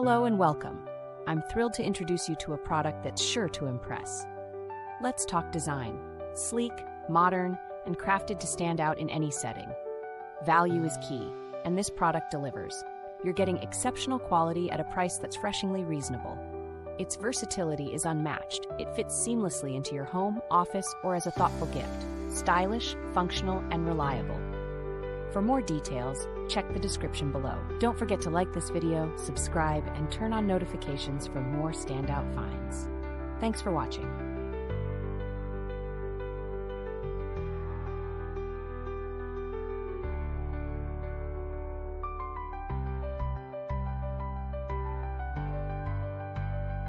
Hello and welcome. I'm thrilled to introduce you to a product that's sure to impress. Let's talk design. Sleek, modern, and crafted to stand out in any setting. Value is key, and this product delivers. You're getting exceptional quality at a price that's refreshingly reasonable. Its versatility is unmatched. It fits seamlessly into your home, office, or as a thoughtful gift. Stylish, functional, and reliable. For more details, check the description below. Don't forget to like this video, subscribe, and turn on notifications for more standout finds. Thanks for watching.